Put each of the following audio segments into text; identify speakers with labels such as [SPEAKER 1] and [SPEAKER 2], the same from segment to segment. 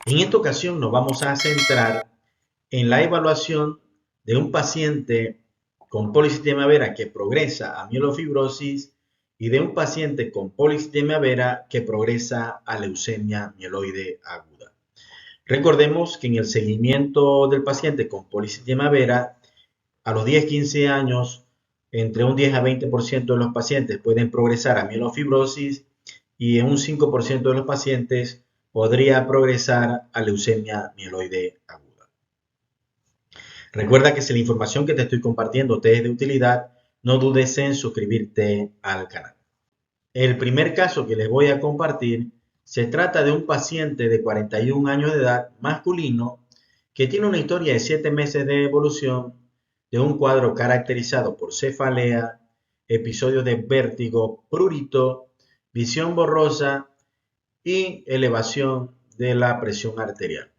[SPEAKER 1] En esta ocasión nos vamos a centrar en la evaluación de un paciente con polisistemia vera que progresa a mielofibrosis y de un paciente con polisistemia vera que progresa a leucemia mieloide aguda. Recordemos que en el seguimiento del paciente con polisistemia vera, a los 10-15 años, entre un 10 a 20% de los pacientes pueden progresar a mielofibrosis y en un 5% de los pacientes podría progresar a leucemia mieloide aguda. Recuerda que si la información que te estoy compartiendo te es de utilidad, no dudes en suscribirte al canal. El primer caso que les voy a compartir se trata de un paciente de 41 años de edad, masculino, que tiene una historia de 7 meses de evolución de un cuadro caracterizado por cefalea, episodios de vértigo, prurito, visión borrosa y elevación de la presión arterial.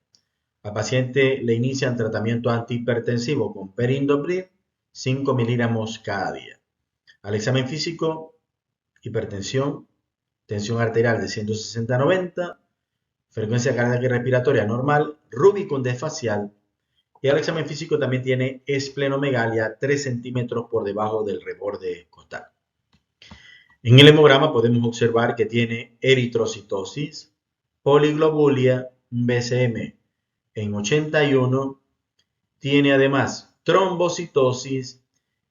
[SPEAKER 1] Al paciente le inician tratamiento antihipertensivo con perindopril, 5 miligramos cada día. Al examen físico, hipertensión, tensión arterial de 160-90, frecuencia cardíaca y respiratoria normal, Rubicon desfacial, y al examen físico también tiene esplenomegalia 3 centímetros por debajo del reborde costal. En el hemograma podemos observar que tiene eritrocitosis, poliglobulia, BCM en 81, tiene además trombocitosis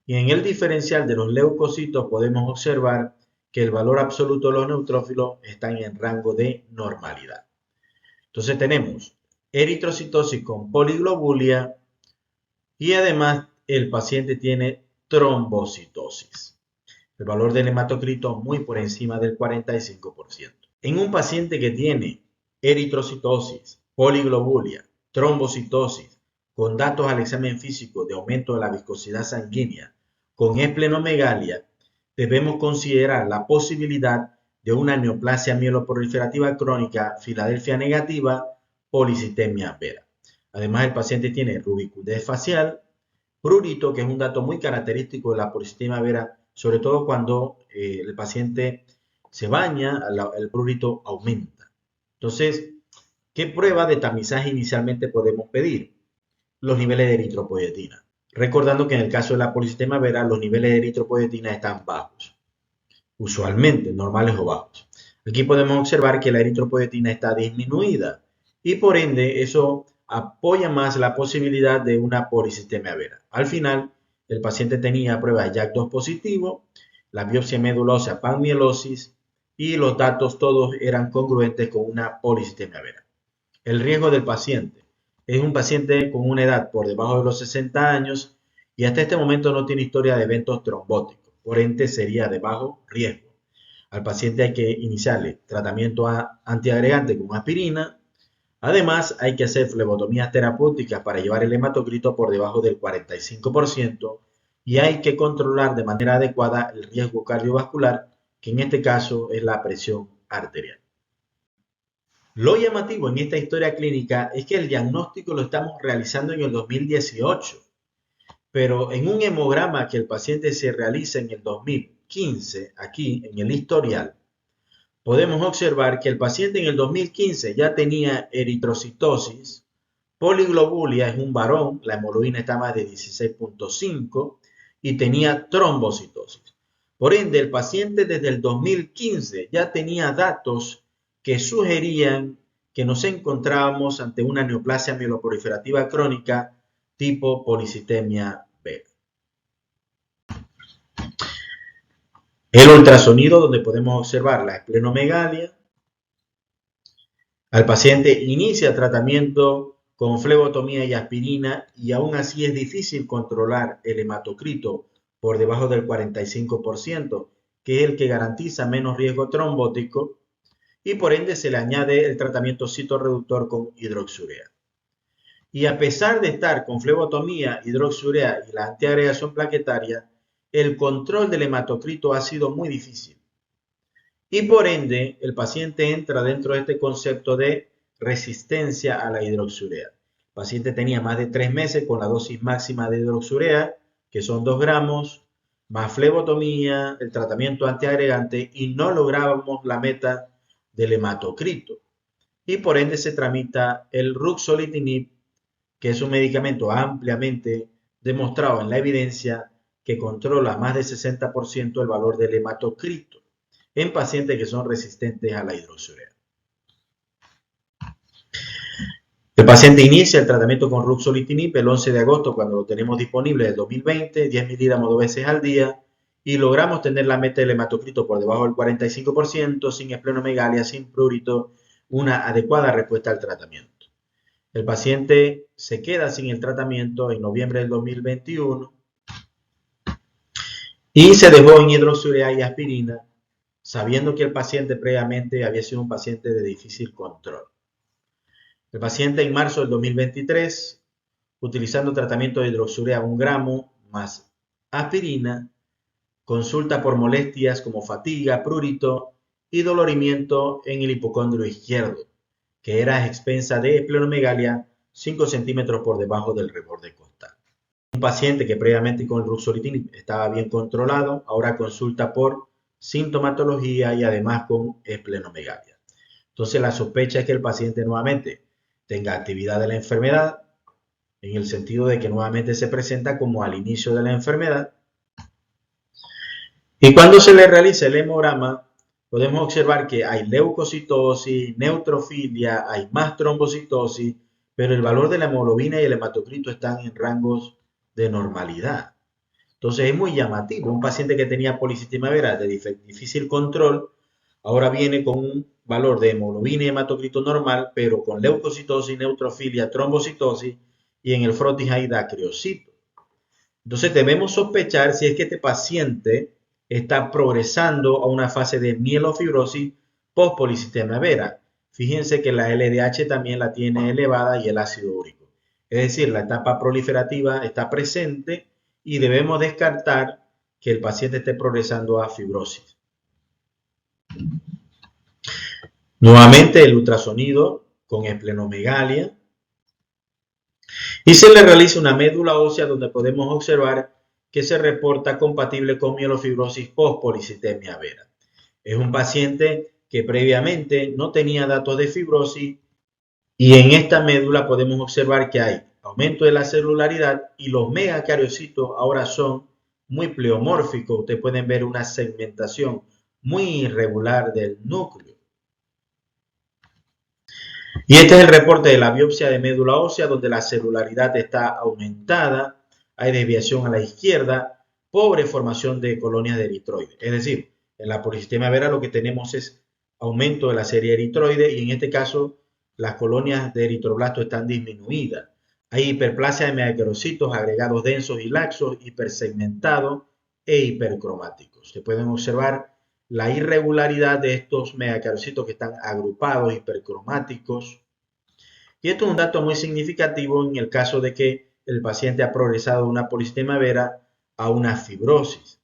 [SPEAKER 1] y en el diferencial de los leucocitos podemos observar que el valor absoluto de los neutrófilos está en rango de normalidad. Entonces tenemos eritrocitosis con poliglobulia y además el paciente tiene trombocitosis. El valor del hematocrito muy por encima del 45%. En un paciente que tiene eritrocitosis, poliglobulia, trombocitosis, con datos al examen físico de aumento de la viscosidad sanguínea, con esplenomegalia, debemos considerar la posibilidad de una neoplasia mieloproliferativa crónica Filadelfia negativa, polisistemia vera. Además, el paciente tiene rubicundez facial, prurito, que es un dato muy característico de la polisistemia vera, sobre todo cuando el paciente se baña, el prurito aumenta. Entonces, ¿qué prueba de tamizaje inicialmente podemos pedir? Los niveles de eritropoyetina. Recordando que en el caso de la polisistemia vera, los niveles de eritropoyetina están bajos, usualmente normales o bajos. Aquí podemos observar que la eritropoyetina está disminuida y por ende eso apoya más la posibilidad de una polisistemia vera. Al final, el paciente tenía prueba de JAK2 positivo, la biopsia medulosa panmielosis y los datos todos eran congruentes con una polisistemia vera. El riesgo del paciente es un paciente con una edad por debajo de los 60 años y hasta este momento no tiene historia de eventos trombóticos, por ende sería de bajo riesgo. Al paciente hay que iniciarle tratamiento antiagregante con aspirina. Además, hay que hacer flebotomías terapéuticas para llevar el hematocrito por debajo del 45% y hay que controlar de manera adecuada el riesgo cardiovascular, que en este caso es la presión arterial. Lo llamativo en esta historia clínica es que el diagnóstico lo estamos realizando en el 2018, pero en un hemograma que el paciente se realiza en el 2015, aquí en el historial, podemos observar que el paciente en el 2015 ya tenía eritrocitosis, poliglobulia, es un varón, la hemoglobina está más de 16.5 y tenía trombocitosis. Por ende, el paciente desde el 2015 ya tenía datos que sugerían que nos encontrábamos ante una neoplasia mieloproliferativa crónica tipo polisistemia vera. El ultrasonido, donde podemos observar la esplenomegalia. Al paciente inicia tratamiento con flebotomía y aspirina y aún así es difícil controlar el hematocrito por debajo del 45%, que es el que garantiza menos riesgo trombótico, y por ende se le añade el tratamiento citorreductor con hidroxurea. Y a pesar de estar con flebotomía, hidroxurea y la antiagregación plaquetaria, el control del hematocrito ha sido muy difícil. Y por ende, el paciente entra dentro de este concepto de resistencia a la hidroxurea. El paciente tenía más de 3 meses con la dosis máxima de hidroxurea, que son 2 gramos, más flebotomía, el tratamiento antiagregante, y no lográbamos la meta del hematocrito. y por ende se tramita el ruxolitinib, que es un medicamento ampliamente demostrado en la evidencia que controla más del 60% el valor del hematocrito en pacientes que son resistentes a la hidroxurea. El paciente inicia el tratamiento con ruxolitinib el 11 de agosto, cuando lo tenemos disponible del 2020, 10 miligramos 2 veces al día, y logramos tener la meta del hematocrito por debajo del 45%, sin esplenomegalia, sin prurito, una adecuada respuesta al tratamiento. El paciente se queda sin el tratamiento en noviembre del 2021 y se dejó en hidroxurea y aspirina, sabiendo que el paciente previamente había sido un paciente de difícil control. El paciente en marzo del 2023, utilizando tratamiento de hidroxurea 1 gramo más aspirina, consulta por molestias como fatiga, prurito y dolorimiento en el hipocondrio izquierdo, que era a expensa de esplenomegalia 5 centímetros por debajo del reborde costal. Un paciente que previamente con el ruxolitinib estaba bien controlado, ahora consulta por sintomatología y además con esplenomegalia. Entonces la sospecha es que el paciente nuevamente tenga actividad de la enfermedad, en el sentido de que nuevamente se presenta como al inicio de la enfermedad. Y cuando se le realiza el hemograma, podemos observar que hay leucocitosis, neutrofilia, hay más trombocitosis, pero el valor de la hemoglobina y el hematocrito están en rangos de normalidad. Entonces es muy llamativo. Un paciente que tenía policitemia vera de difícil control, ahora viene con un valor de hemoglobina y hematocrito normal, pero con leucocitosis, neutrofilia, trombocitosis y en el frotis hay criocito. Entonces debemos sospechar si es que este paciente está progresando a una fase de mielofibrosis post-policitemia vera. Fíjense que la LDH también la tiene elevada y el ácido úrico. Es decir, la etapa proliferativa está presente y debemos descartar que el paciente esté progresando a fibrosis. Nuevamente el ultrasonido con esplenomegalia y se le realiza una médula ósea donde podemos observar que se reporta compatible con mielofibrosis post-policitemia vera. Es un paciente que previamente no tenía datos de fibrosis y en esta médula podemos observar que hay aumento de la celularidad y los megacariocitos ahora son muy pleomórficos. Ustedes pueden ver una segmentación muy irregular del núcleo. Y este es el reporte de la biopsia de médula ósea, donde la celularidad está aumentada, hay desviación a la izquierda, pobre formación de colonias de eritroides. Es decir, en la policitemia vera lo que tenemos es aumento de la serie eritroide y en este caso las colonias de eritroblasto están disminuidas. Hay hiperplasia de megacarocitos, agregados densos y laxos, hipersegmentados e hipercromáticos. Se pueden observar la irregularidad de estos megacarocitos que están agrupados, hipercromáticos. Y esto es un dato muy significativo en el caso de que el paciente ha progresado de una policitemia vera a una fibrosis.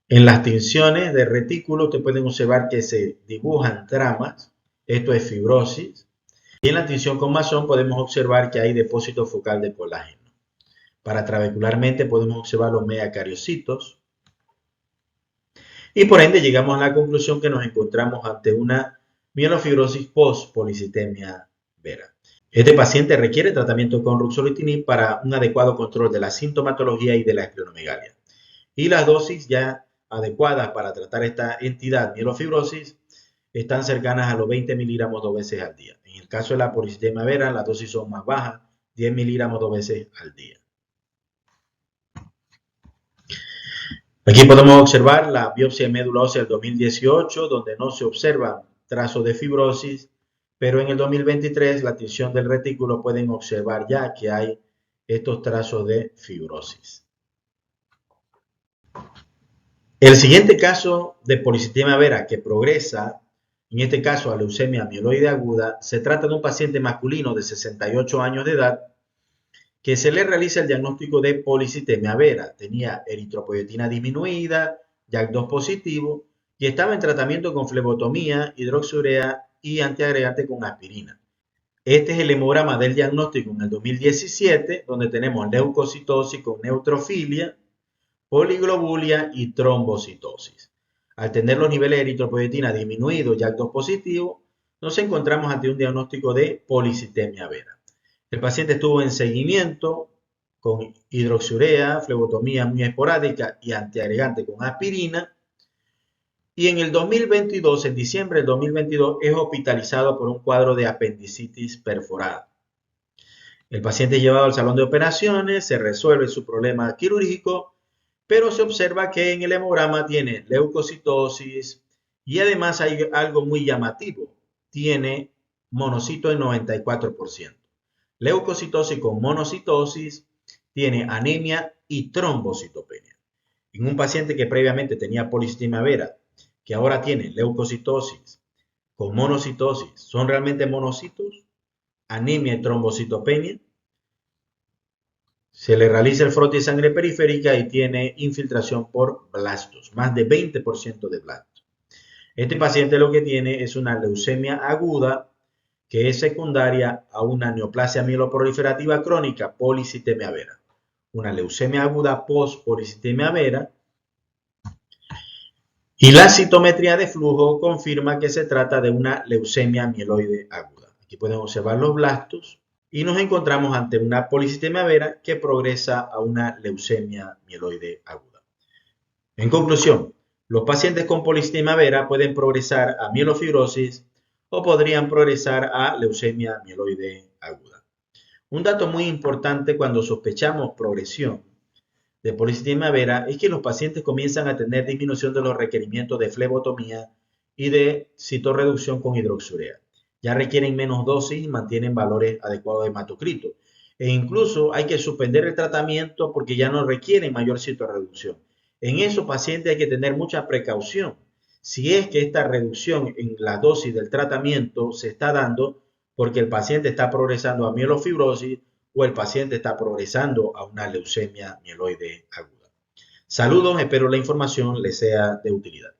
[SPEAKER 1] En las tinciones de retículo te pueden observar que se dibujan tramas, esto es fibrosis. Y en la tinción con Masson podemos observar que hay depósito focal de colágeno. Paratrabecularmente podemos observar los megacariocitos. Y por ende llegamos a la conclusión que nos encontramos ante una mielofibrosis post-policitemia vera. Este paciente requiere tratamiento con ruxolitinib para un adecuado control de la sintomatología y de la esplenomegalia. Y las dosis ya adecuadas para tratar esta entidad mielofibrosis están cercanas a los 20 miligramos 2 veces al día. En el caso de la policitemia vera, las dosis son más bajas, 10 miligramos 2 veces al día. Aquí podemos observar la biopsia de médula ósea del 2018, donde no se observan trazos de fibrosis, pero en el 2023 la tinción del retículo pueden observar ya que hay estos trazos de fibrosis. El siguiente caso de policitemia vera que progresa, en este caso a leucemia mieloide aguda, se trata de un paciente masculino de 68 años de edad que se le realiza el diagnóstico de policitemia vera. Tenía eritropoyetina disminuida, JAK2 positivo y estaba en tratamiento con flebotomía, hidroxurea y antiagregante con aspirina. Este es el hemograma del diagnóstico en el 2017, donde tenemos leucocitosis con neutrofilia, poliglobulia y trombocitosis. Al tener los niveles de eritropoyetina disminuidos, JAK2 positivo, nos encontramos ante un diagnóstico de policitemia vera. El paciente estuvo en seguimiento con hidroxiurea, flebotomía muy esporádica y antiagregante con aspirina. Y en el 2022, en diciembre del 2022, es hospitalizado por un cuadro de apendicitis perforada. El paciente es llevado al salón de operaciones, se resuelve su problema quirúrgico, pero se observa que en el hemograma tiene leucocitosis y además hay algo muy llamativo, tiene monocito en 94%. Leucocitosis con monocitosis, tiene anemia y trombocitopenia. En un paciente que previamente tenía policitemia vera, que ahora tiene leucocitosis con monocitosis, ¿son realmente monocitos? Anemia y trombocitopenia. Se le realiza el frote de sangre periférica y tiene infiltración por blastos, más de 20% de blastos. Este paciente lo que tiene es una leucemia aguda que es secundaria a una neoplasia mieloproliferativa crónica policitemia vera. Una leucemia aguda post-policitemia vera. Y la citometría de flujo confirma que se trata de una leucemia mieloide aguda. Aquí pueden observar los blastos y nos encontramos ante una policitemia vera que progresa a una leucemia mieloide aguda. En conclusión, los pacientes con policitemia vera pueden progresar a mielofibrosis o podrían progresar a leucemia mieloide aguda. Un dato muy importante cuando sospechamos progresión de policitemia vera es que los pacientes comienzan a tener disminución de los requerimientos de flebotomía y de citorreducción con hidroxiurea. Ya requieren menos dosis y mantienen valores adecuados de hematocrito. E incluso hay que suspender el tratamiento porque ya no requieren mayor citorreducción. En esos pacientes hay que tener mucha precaución. Si es que esta reducción en la dosis del tratamiento se está dando porque el paciente está progresando a mielofibrosis o el paciente está progresando a una leucemia mieloide aguda. Saludos, espero la información les sea de utilidad.